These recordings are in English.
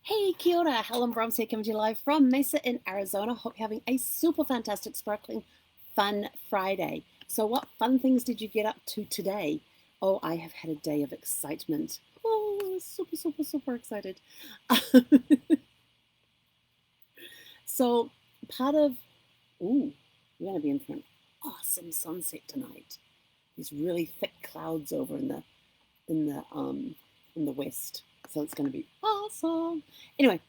Hey, kia ora, Helen Brahms here coming to you live from Mesa in Arizona. Hope you're having a super fantastic, sparkling, fun Friday. So what fun things did you get up to today? Oh, I have had a day of excitement. Oh, super excited. So part of, ooh, we're going to be in for an awesome sunset tonight. These really thick clouds over in the in the west. So it's going to be awesome. Anyway,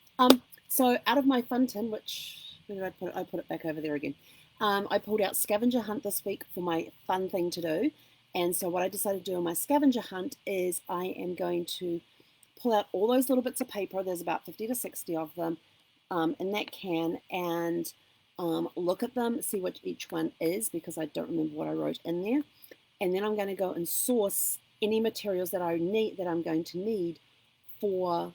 so out of my fun tin, which where did I put it? I put it back over there again. I pulled out scavenger hunt this week for my fun thing to do. And so what I decided to do on my scavenger hunt is I am going to pull out all those little bits of paper. There's about 50 to 60 of them in that can, and look at them, see what each one is, because I don't remember what I wrote in there. And then I'm going to go and source any materials that I'm going to need for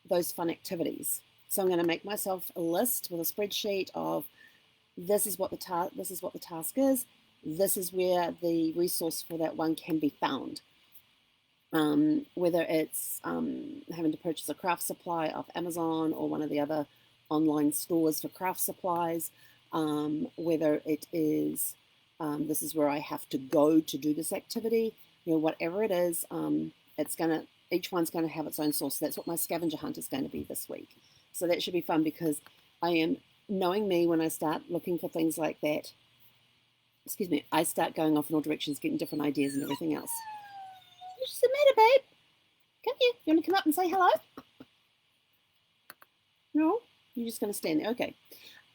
those fun activities. So I'm going to make myself a list with a spreadsheet of this is what the task is. This is where the resource for that one can be found. Whether it's having to purchase a craft supply off Amazon or one of the other online stores for craft supplies, whether it is this is where I have to go to do this activity, whatever it is, each one's going to have its own source. So that's what my scavenger hunt is going to be this week. So that should be fun because I am, knowing me, when I start looking for things like that, I start going off in all directions, getting different ideas and everything else. What's the matter, babe? Come here. You want to come up and say hello? No? You're just going to stand there. Okay.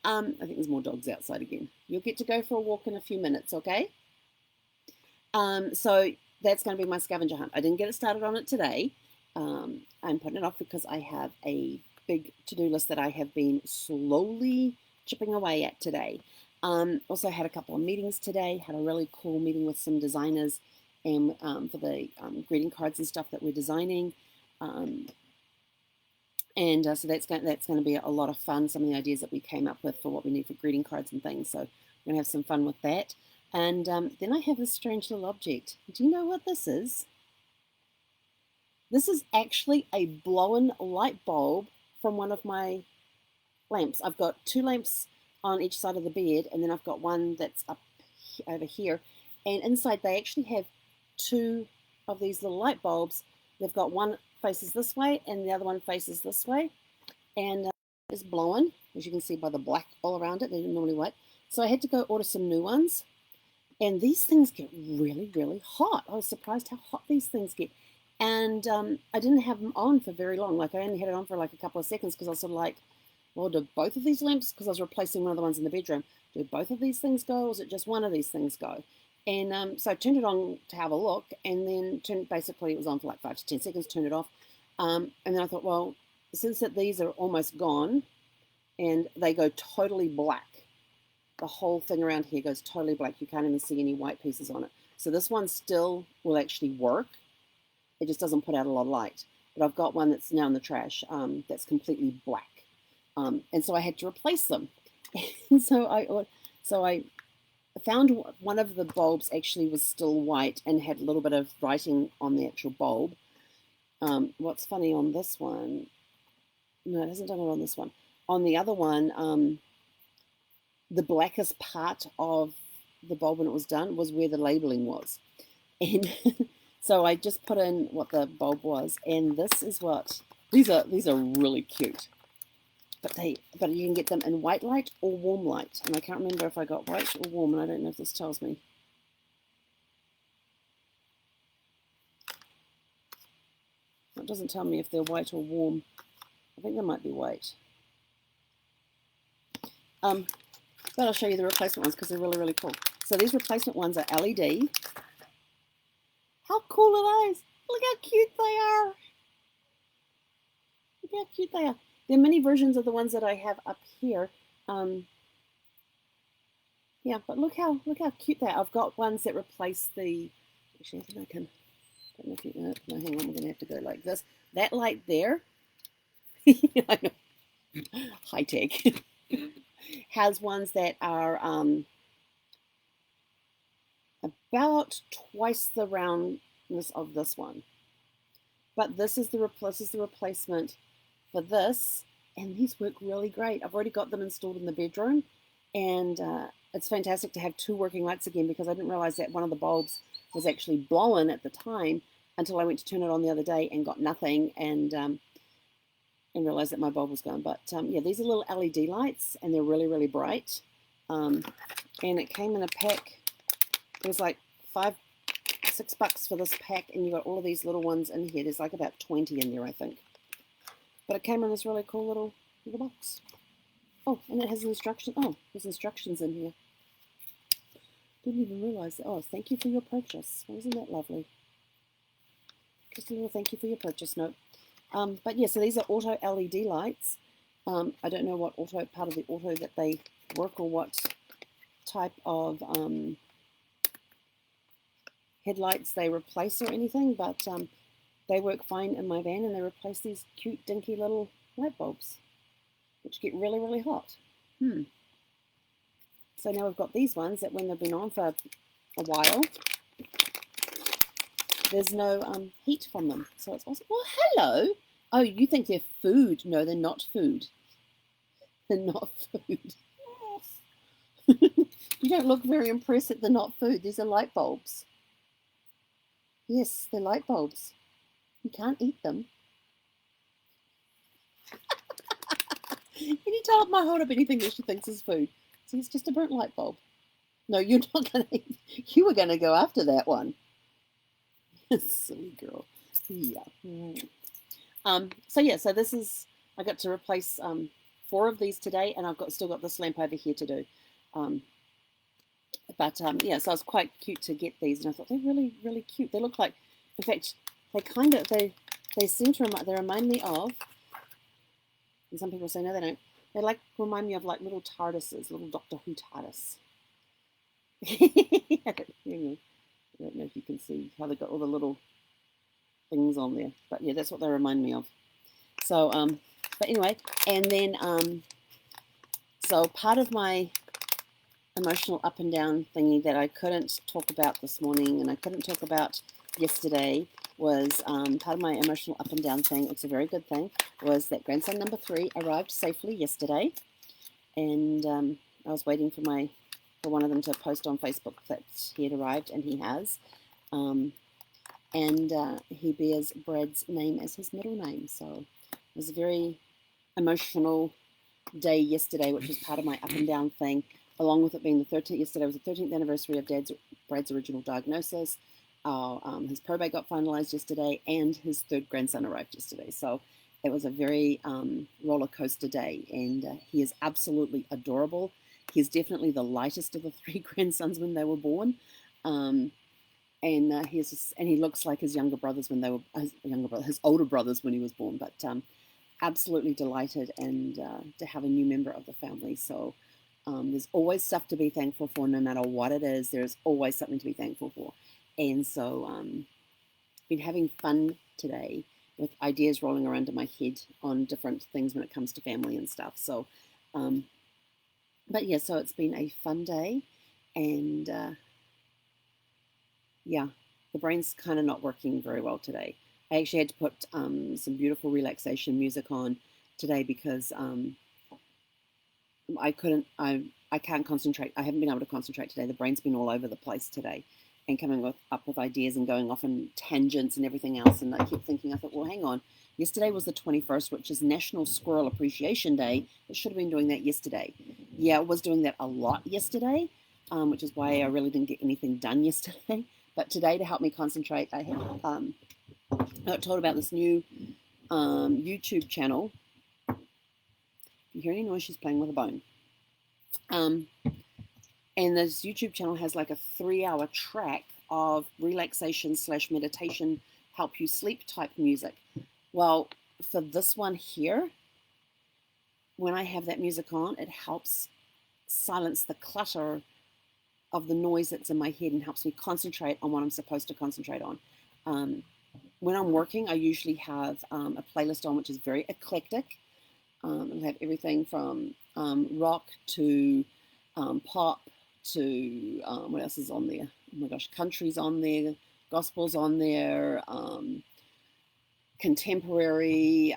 I think there's more dogs outside again. You'll get to go for a walk in a few minutes, okay? So that's going to be my scavenger hunt. I didn't get it started on it today. I'm putting it off because I have a big to-do list that I have been slowly chipping away at today. Also had a couple of meetings today. Had a really cool meeting with some designers and for the greeting cards and stuff that we're designing. So that's going to be a lot of fun. Some of the ideas that we came up with for what we need for greeting cards and things. So we're going to have some fun with that. And then I have this strange little object. Do you know what this is? This is actually a blown light bulb from one of my lamps. I've got two lamps on each side of the bed, and then I've got one that's up over here. And inside they actually have two of these little light bulbs. They've got one faces this way and the other one faces this way. And it's blowing, as you can see by the black all around it. They're normally white. So I had to go order some new ones. And these things get really, really hot. I was surprised how hot these things get. And I didn't have them on for very long. Like I only had it on for like a couple of seconds because I was sort of like, well, do both of these lamps, because I was replacing one of the ones in the bedroom, do both of these things go, or is it just one of these things go? And so I turned it on to have a look, and then basically it was on for like 5 to 10 seconds, turned it off. And then I thought, well, since that these are almost gone and they go totally black, the whole thing around here goes totally black. You can't even see any white pieces on it. So this one still will actually work. It just doesn't put out a lot of light. But I've got one that's now in the trash that's completely black. And so I had to replace them. And so I found one of the bulbs actually was still white and had a little bit of writing on the actual bulb. What's funny on this one, no, it hasn't done it on this one. On the other one, the blackest part of the bulb when it was done was where the labeling was. And so I just put in what the bulb was, and this is what, these are really cute. But you can get them in white light or warm light. And I can't remember if I got white or warm, and I don't know if this tells me. It doesn't tell me if they're white or warm. I think they might be white. But I'll show you the replacement ones because they're really, really cool. So these replacement ones are LED. How cool are those? Look how cute they are. Look how cute they are. There are many versions of the ones that I have up here. Yeah, but look how cute they are. I've got ones that replace the. Actually, I think I can. I don't know if you know. No, hang on. We're gonna have to go like this. That light there. I know. High tech. Has ones that are about twice the roundness of this one. But this is the replacement for this, and these work really great. I've already got them installed in the bedroom, and it's fantastic to have 2 working lights again, because I didn't realize that one of the bulbs was actually blown at the time until I went to turn it on the other day and got nothing, and realized that my bulb was gone. But yeah, these are little LED lights, and they're really, really bright. And it came in a pack. It was like $6 for this pack, and you got all of these little ones in here. There's like about 20 in there, I think. But it came in this really cool little box. Oh, and it has instructions. Oh, there's instructions in here. Didn't even realize that. Oh, thank you for your purchase. Isn't that lovely? Just a little thank you for your purchase note. But yeah, so these are auto LED lights. I don't know what part of the auto that they work, or what type of headlights they replace or anything, but they work fine in my van, and they replace these cute, dinky little light bulbs, which get really, really hot. So now we've got these ones that, when they've been on for a while, there's no heat from them. So it's awesome. Well, hello. Oh, you think they're food? No, they're not food. They're not food. You don't look very impressed that they're not food. These are light bulbs. Yes, they're light bulbs. You can't eat them. Anytime I hold up anything that she thinks is food. See, it's just a burnt light bulb. No, you're not going to eat. You were going to go after that one. Silly girl. Yeah. So yeah, so this is, I got to replace 4 of these today, and I've still got this lamp over here to do. Yeah, so it's quite cute to get these, and I thought they're really, really cute. They look like, in fact, they seem to remind me of, and some people say no, they don't. They remind me of like little TARDISes, little Doctor Who TARDIS. I don't know if you can see how they've got all the little things on there, but yeah, that's what they remind me of. So, but anyway, and then, so part of my emotional up and down thingy that I couldn't talk about this morning, and I couldn't talk about yesterday, was part of my emotional up and down thing. It's a very good thing. Was that grandson number 3 arrived safely yesterday, and I was waiting for one of them to post on Facebook that he had arrived, and he has. And he bears Brad's name as his middle name. So it was a very emotional day yesterday, which was part of my up and down thing, along with it being the 13th. Yesterday was the 13th anniversary of Brad's original diagnosis. His probate got finalized yesterday, and his 3rd grandson arrived yesterday. So it was a very roller coaster day, and he is absolutely adorable. He's definitely the lightest of the 3 grandsons when they were born. And he looks like his younger brothers when they were his older brothers when he was born. But absolutely delighted and to have a new member of the family. So there's always stuff to be thankful for, no matter what it is. There's always something to be thankful for. And so been having fun today with ideas rolling around in my head on different things when it comes to family and stuff. So, but yeah, so it's been a fun day, and yeah, the brain's kind of not working very well today. I actually had to put some beautiful relaxation music on today because I can't concentrate. I haven't been able to concentrate today. The brain's been all over the place today, and coming up with ideas and going off in tangents and everything else. And I kept thinking, I thought, well, hang on. Yesterday was the 21st, which is National Squirrel Appreciation Day. I should have been doing that yesterday. Yeah, I was doing that a lot yesterday, which is why I really didn't get anything done yesterday. But today, to help me concentrate, I got told about this new YouTube channel. If you hear any noise, she's playing with a bone. And this YouTube channel has like a 3-hour track of relaxation/meditation, help you sleep type music. Well, for this one here, when I have that music on, it helps silence the clutter of the noise that's in my head and helps me concentrate on what I'm supposed to concentrate on. When I'm working, I usually have a playlist on which is very eclectic. It'll have everything from rock to pop to what else is on there? Oh my gosh, country's on there, gospel's on there, contemporary,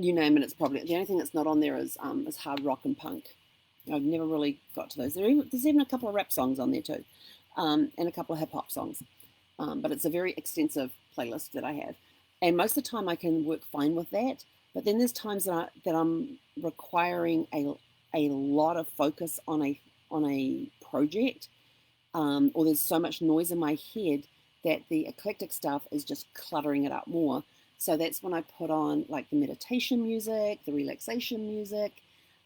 you name it, it's probably the only thing that's not on there is hard rock and punk. I've never really got to those. There's even a couple of rap songs on there too, and a couple of hip hop songs. But it's a very extensive playlist that I have, and most of the time I can work fine with that. But then there's times that I'm requiring a lot of focus on a project, or there's so much noise in my head that the eclectic stuff is just cluttering it up more. So that's when I put on like the meditation music, the relaxation music,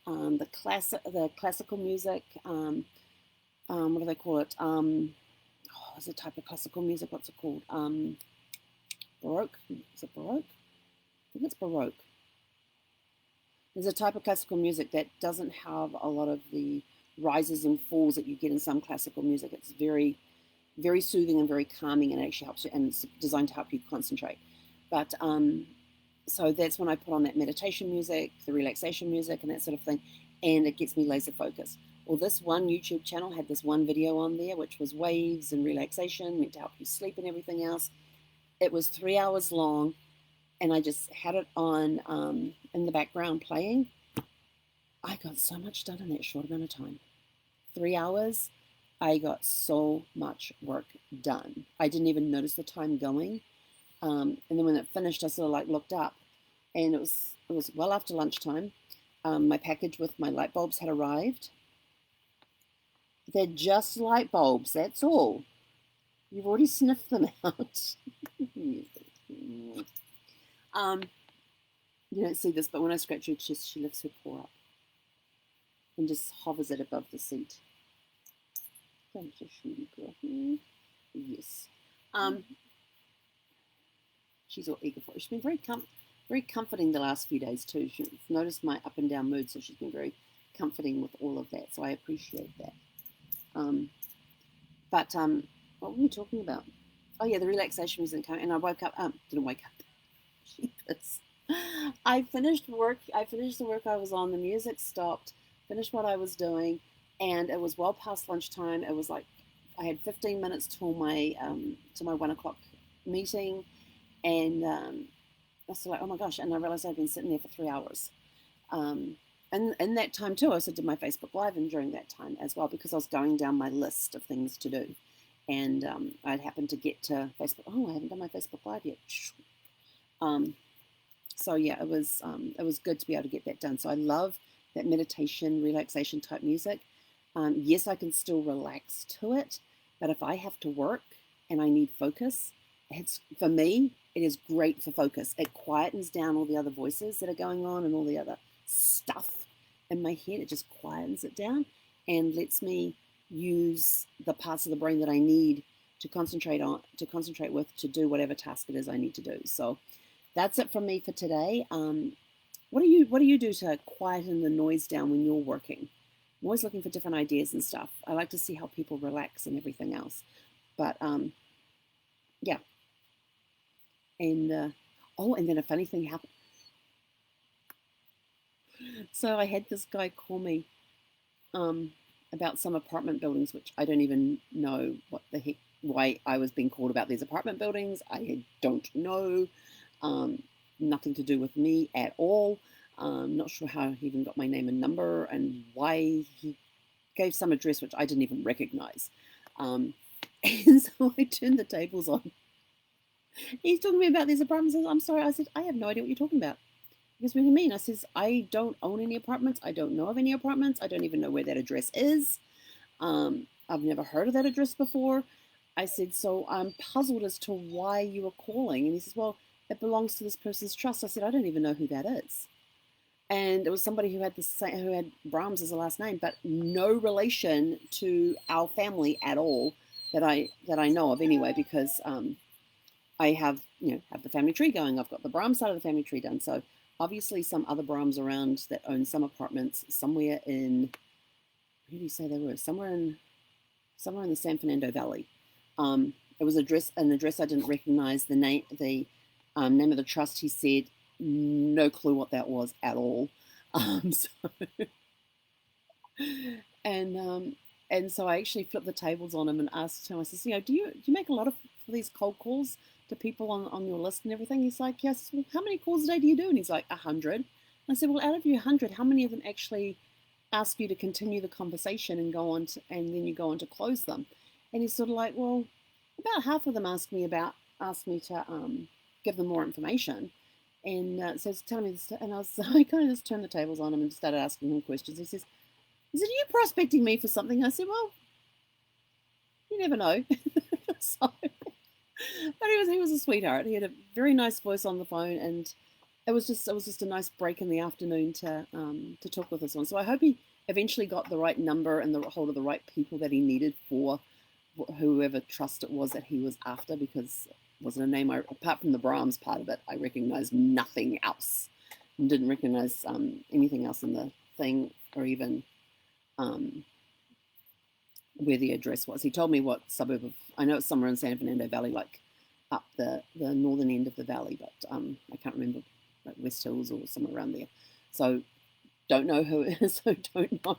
the classical music. What do they call it? It's a type of classical music. What's it called? Baroque. Is it Baroque? I think it's Baroque. There's a type of classical music that doesn't have a lot of the rises and falls that you get in some classical music. It's very, very soothing and very calming, and it actually helps you, and it's designed to help you concentrate. But so that's when I put on that meditation music, the relaxation music, and that sort of thing, and it gets me laser focused. Well, this one YouTube channel had this one video on there, which was waves and relaxation, meant to help you sleep and everything else. It was 3 hours long, and I just had it on in the background playing. I got so much done in that short amount of time. 3 hours, I got so much work done. I didn't even notice the time going. And then when it finished, I sort of like looked up, and it was well after lunchtime. My package with my light bulbs had arrived. They're just light bulbs, that's all. You've already sniffed them out. You don't see this, but when I scratch her chest, she lifts her paw up and just hovers it above the seat. Don't you, sweetie girl? Yes. She's all eager for it. She's been very comforting the last few days too. She's noticed my up and down mood, so she's been very comforting with all of that. So I appreciate that. What were we talking about? Oh yeah, the relaxation music. And I woke up. Didn't wake up. Jeepers. I finished work. I finished the work I was on. The music stopped. Finished what I was doing, and it was well past lunchtime. It was like I had 15 minutes till my 1 o'clock meeting, and I was like, oh my gosh! And I realized I'd been sitting there for 3 hours. And in that time too, I also did my Facebook Live, and during that time as well, because I was going down my list of things to do, and I'd happened to get to Facebook. Oh, I haven't done my Facebook Live yet. So yeah, it was good to be able to get that done. So I love that meditation, relaxation type music. Yes, I can still relax to it, but if I have to work and I need focus, for me, it is great for focus. It quietens down all the other voices that are going on and all the other stuff in my head. It just quietens it down and lets me use the parts of the brain that I need to concentrate with to do whatever task it is I need to do. So that's it from me for today. What do you do to quieten the noise down when you're working? I'm always looking for different ideas and stuff. I like to see how people relax and everything else. But yeah. And and then a funny thing happened. So I had this guy call me about some apartment buildings, which I don't even know what the heck, why I was being called about these apartment buildings. I don't know. Nothing to do with me at all. Not sure how he even got my name and number and why he gave some address which I didn't even recognize. And so I turned the tables on. He's talking to me about these apartments. I'm sorry. I said, I have no idea what you're talking about. He goes, what do you mean? I says, I don't own any apartments. I don't know of any apartments. I don't even know where that address is. I've never heard of that address before. I said, so I'm puzzled as to why you were calling. And he says, well, it belongs to this person's trust. I said, I don't even know who that is. And it was somebody who had Brahms as a last name, but no relation to our family at all that I know of anyway, because I have the family tree going. I've got the Brahms side of the family tree done. So obviously some other Brahms around that own some apartments somewhere in, where do you say they were? Somewhere in the San Fernando Valley. It was an address I didn't recognize. The name of the trust, he said, no clue what that was at all. And so I actually flipped the tables on him and asked him. I said, do you make a lot of these cold calls to people on your list and everything. He's like, yes, well, how many calls a day do you do? And he's like, 100. I said, well, out of your 100, how many of them actually ask you to continue the conversation and go on to, and then you go on to close them? And he's sort of like, well, about half of them asked me to give them more information. And so he's telling me this, and I kind of just turned the tables on him and started asking him questions. He says, "Are you prospecting me for something?" I said, "Well, you never know." So, but he was a sweetheart. He had a very nice voice on the phone, and it was just a nice break in the afternoon to talk with this one. So I hope he eventually got the right number and the hold of the right people that he needed for whoever trust it was that he was after, because it wasn't a name apart from the Brahms part of it, I recognized nothing else and didn't recognize anything else in the thing, or even um, where the address was. He told me what suburb of, I know it's somewhere in San Fernando Valley, like up the northern end of the valley, but I can't remember, like West Hills or somewhere around there. So don't know who it is, so don't know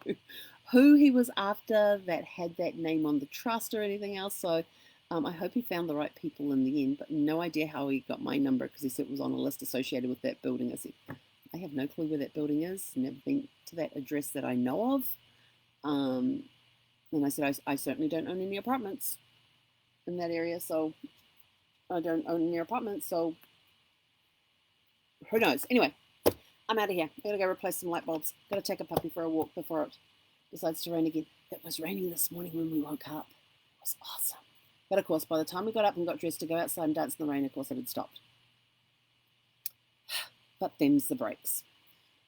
who he was after that had that name on the trust or anything else. So I hope he found the right people in the end, but no idea how he got my number, because he said it was on a list associated with that building. I said, I have no clue where that building is, never been to that address that I know of. Um, and I said, I certainly don't own any apartments in that area, so I don't own any apartments, so who knows? Anyway, I'm out of here. I gotta go replace some light bulbs. Gotta take a puppy for a walk before it decides to rain again. It was raining this morning when we woke up. It was awesome. But of course, by the time we got up and got dressed to go outside and dance in the rain, of course, it had stopped. But them's the breaks.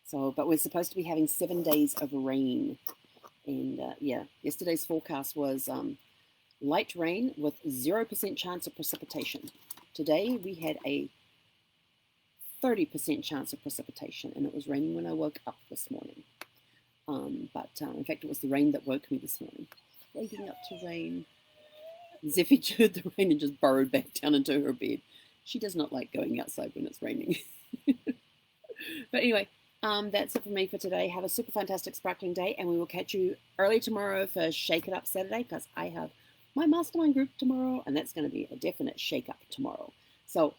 So, but we're supposed to be having 7 days of rain. And yeah, yesterday's forecast was light rain with 0% chance of precipitation. Today we had a 30% chance of precipitation, and it was raining when I woke up this morning. But in fact, it was the rain that woke me this morning. Waking up to rain. Zeffie heard the rain and just burrowed back down into her bed. She does not like going outside when it's raining. But anyway, that's it for me for today. Have a super fantastic sparkling day, and we will catch you early tomorrow for Shake It Up Saturday, because I have my mastermind group tomorrow, and that's going to be a definite shake up tomorrow. So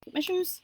get my shoes.